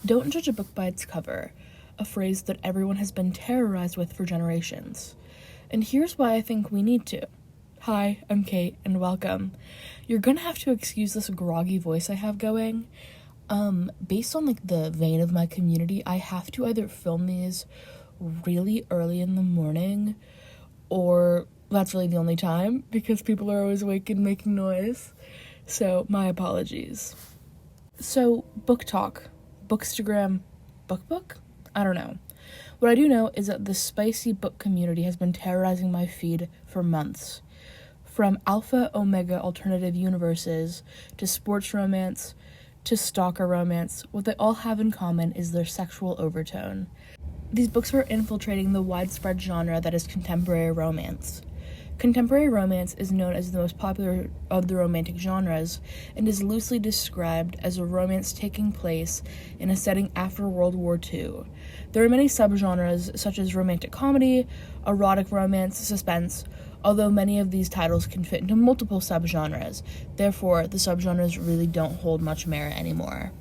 Don't judge a book by its cover, a phrase that everyone has been terrorized with for generations. And here's why I think we need to. Hi, I'm Kate, and welcome. You're gonna have to excuse this groggy voice I have going. Based on, the vein of my community, I have to either film these really early in the morning, or that's really the only time, because people are always awake and making noise. So, my apologies. So, book talk. Bookstagram. Book? I don't know. What I do know is that the spicy book community has been terrorizing my feed for months. From alpha omega alternative universes to sports romance to stalker romance, what they all have in common is their sexual overtone. These books are infiltrating the widespread genre that is contemporary romance. Contemporary romance is known as the most popular of the romantic genres and is loosely described as a romance taking place in a setting after World War II. There are many subgenres such as romantic comedy, erotic romance, suspense, although many of these titles can fit into multiple subgenres. Therefore, the subgenres really don't hold much merit anymore.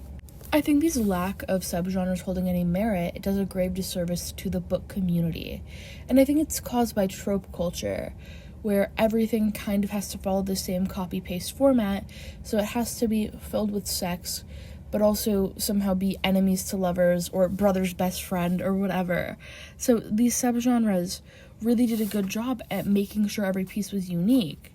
I think these lack of subgenres holding any merit does a grave disservice to the book community, and I think it's caused by trope culture, where everything kind of has to follow the same copy-paste format, so it has to be filled with sex, but also somehow be enemies to lovers, or brother's best friend, or whatever. So these subgenres really did a good job at making sure every piece was unique.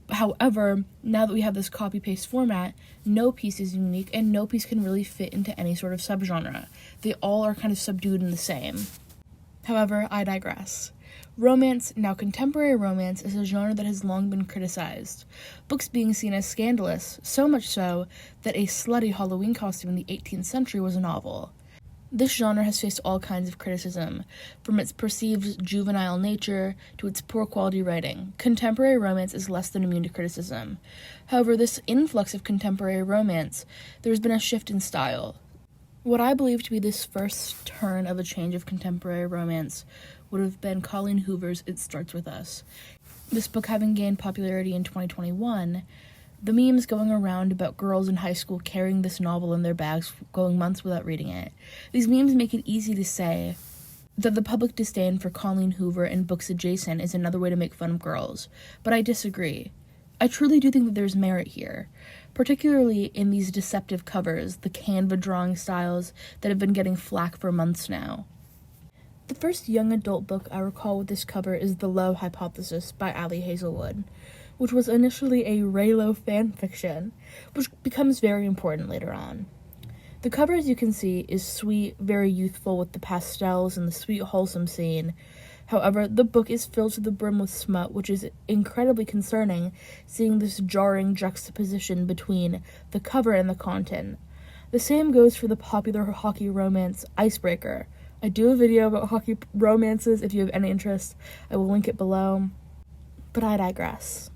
However, now that we have this copy-paste format, no piece is unique, and no piece can really fit into any sort of subgenre. They all are kind of subdued in the same. However, I digress. Romance, now contemporary romance, is a genre that has long been criticized, books being seen as scandalous, so much so that a slutty Halloween costume in the 18th century was a novel. This genre has faced all kinds of criticism, from its perceived juvenile nature to its poor quality writing. Contemporary romance is less than immune to criticism. However, this influx of contemporary romance, there has been a shift in style. What I believe to be this first turn of a change of contemporary romance would have been Colleen Hoover's It Starts With Us. This book having gained popularity in 2021, the memes going around about girls in high school carrying this novel in their bags, going months without reading it. These memes make it easy to say that the public disdain for Colleen Hoover and books adjacent is another way to make fun of girls, but I disagree. I truly do think that there's merit here, particularly in these deceptive covers, the Canva drawing styles that have been getting flack for months now. The first young adult book I recall with this cover is The Low Hypothesis by Ali Hazelwood, which was initially a Raylo fanfiction, which becomes very important later on. The cover, as you can see, is sweet, very youthful with the pastels and the sweet, wholesome scene. However, the book is filled to the brim with smut, which is incredibly concerning, seeing this jarring juxtaposition between the cover and the content. The same goes for the popular hockey romance Icebreaker. I do a video about hockey romances. If you have any interest, I will link it below. But I digress.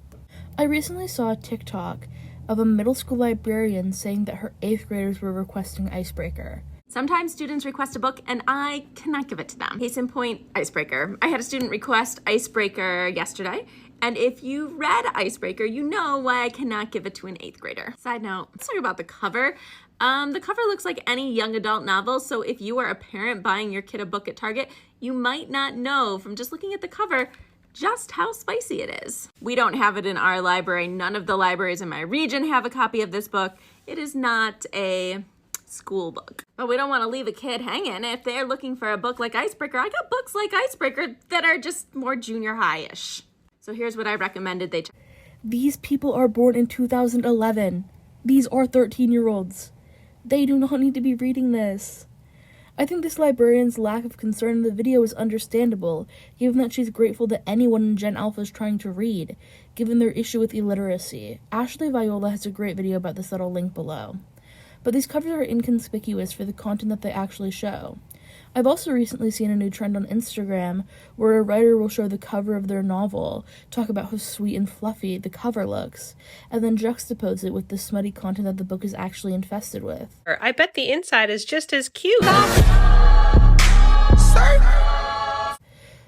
I recently saw a TikTok of a middle school librarian saying that her 8th graders were requesting Icebreaker. Sometimes students request a book and I cannot give it to them. Case in point, Icebreaker. I had a student request Icebreaker yesterday, and if you read Icebreaker, you know why I cannot give it to an 8th grader. Side note, let's talk about the cover. The cover looks like any young adult novel, so if you are a parent buying your kid a book at Target, you might not know from just looking at the cover just how spicy it is. We don't have it in our library. None of the libraries in my region have a copy of this book. It is not a school book. But we don't want to leave a kid hanging. If they're looking for a book like Icebreaker, I got books like Icebreaker that are just more junior high-ish. So here's what I recommended they check. These people are born in 2011. These are 13-year-olds. They do not need to be reading this. I think this librarian's lack of concern in the video is understandable, given that she's grateful that anyone in Gen Alpha is trying to read, given their issue with illiteracy. Ashley Viola has a great video about this that I'll link below. But these covers are inconspicuous for the content that they actually show. I've also recently seen a new trend on Instagram where a writer will show the cover of their novel, talk about how sweet and fluffy the cover looks, and then juxtapose it with the smutty content that the book is actually infested with. I bet the inside is just as cute.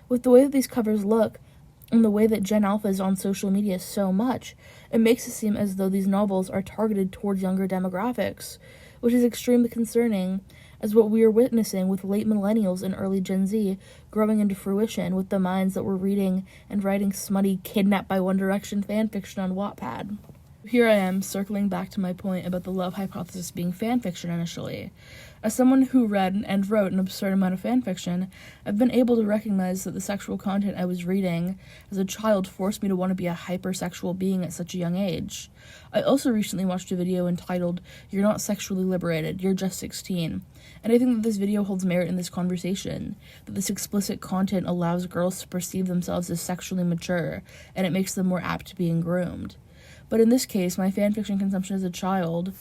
With the way that these covers look, and the way that Gen Alpha is on social media so much, it makes it seem as though these novels are targeted towards younger demographics, which is extremely concerning, as what we are witnessing with late millennials and early Gen Z growing into fruition with the minds that were reading and writing smutty Kidnapped by One Direction fanfiction on Wattpad. Here I am, circling back to my point about the love hypothesis being fanfiction initially. As someone who read and wrote an absurd amount of fanfiction, I've been able to recognize that the sexual content I was reading as a child forced me to want to be a hypersexual being at such a young age. I also recently watched a video entitled, "You're Not Sexually Liberated, You're Just 16." And I think that this video holds merit in this conversation, that this explicit content allows girls to perceive themselves as sexually mature, and it makes them more apt to being groomed. But in this case, my fanfiction consumption as a child,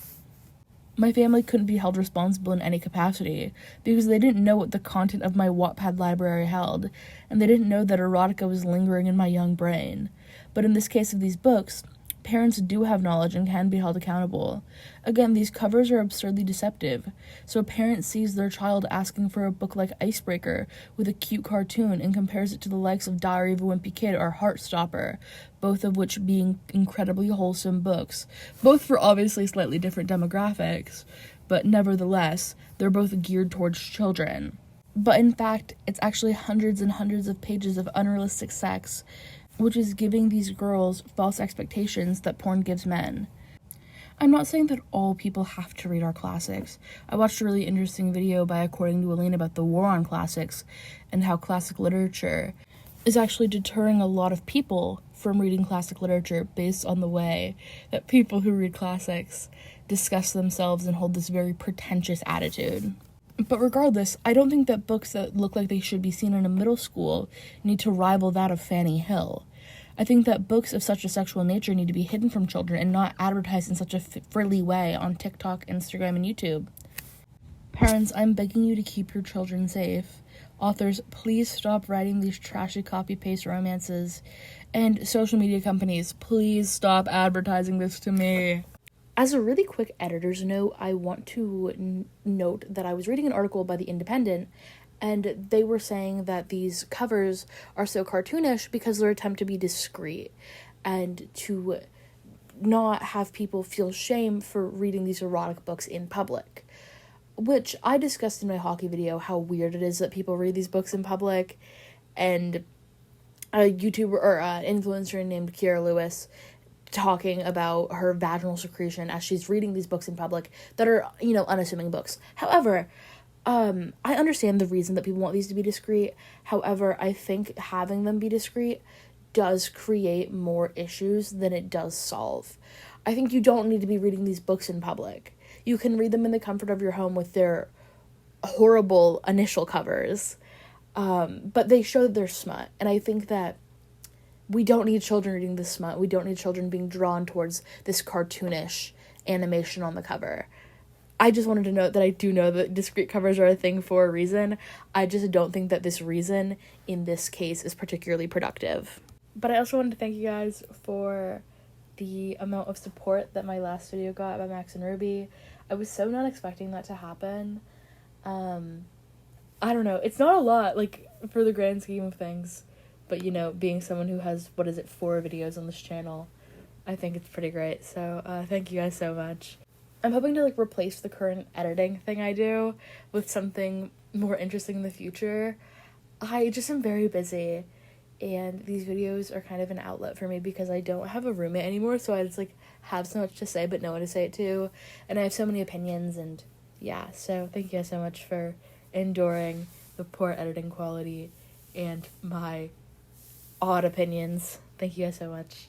my family couldn't be held responsible in any capacity because they didn't know what the content of my Wattpad library held, and they didn't know that erotica was lingering in my young brain. But in this case of these books, parents do have knowledge and can be held accountable. Again, these covers are absurdly deceptive. So a parent sees their child asking for a book like Icebreaker with a cute cartoon and compares it to the likes of Diary of a Wimpy Kid or Heartstopper, both of which being incredibly wholesome books, both for obviously slightly different demographics, but nevertheless, they're both geared towards children. But in fact, it's actually hundreds and hundreds of pages of unrealistic sex, which is giving these girls false expectations that porn gives men. I'm not saying that all people have to read our classics. I watched a really interesting video by According to Elaine about the war on classics and how classic literature is actually deterring a lot of people from reading classic literature based on the way that people who read classics discuss themselves and hold this very pretentious attitude. But regardless, I don't think that books that look like they should be seen in a middle school need to rival that of Fanny Hill. I think that books of such a sexual nature need to be hidden from children and not advertised in such a frilly way on TikTok, Instagram, and YouTube. Parents, I'm begging you to keep your children safe. Authors, please stop writing these trashy copy-paste romances. And social media companies, please stop advertising this to me. As a really quick editor's note, I want to note that I was reading an article by The Independent, and they were saying that these covers are so cartoonish because they're attempt to be discreet and to not have people feel shame for reading these erotic books in public, which I discussed in my hockey video how weird it is that people read these books in public. And a YouTuber or influencer named Kiera Lewis talking about her vaginal secretion as she's reading these books in public that are, unassuming books. However, I understand the reason that people want these to be discreet. However, I think having them be discreet does create more issues than it does solve. I think you don't need to be reading these books in public. You can read them in the comfort of your home with their horrible initial covers, but they show their smut, and I think that we don't need children reading this smut. We don't need children being drawn towards this cartoonish animation on the cover. I just wanted to note that I do know that discrete covers are a thing for a reason. I just don't think that this reason in this case is particularly productive. But I also wanted to thank you guys for the amount of support that my last video got by Max and Ruby. I was so not expecting that to happen. I don't know. It's not a lot, for the grand scheme of things. But, being someone who has, 4 videos on this channel, I think it's pretty great. So, thank you guys so much. I'm hoping to, replace the current editing thing I do with something more interesting in the future. I just am very busy, and these videos are kind of an outlet for me because I don't have a roommate anymore, so I just, have so much to say but no one to say it to, and I have so many opinions, and yeah, so thank you guys so much for enduring the poor editing quality and my odd opinions. Thank you guys so much.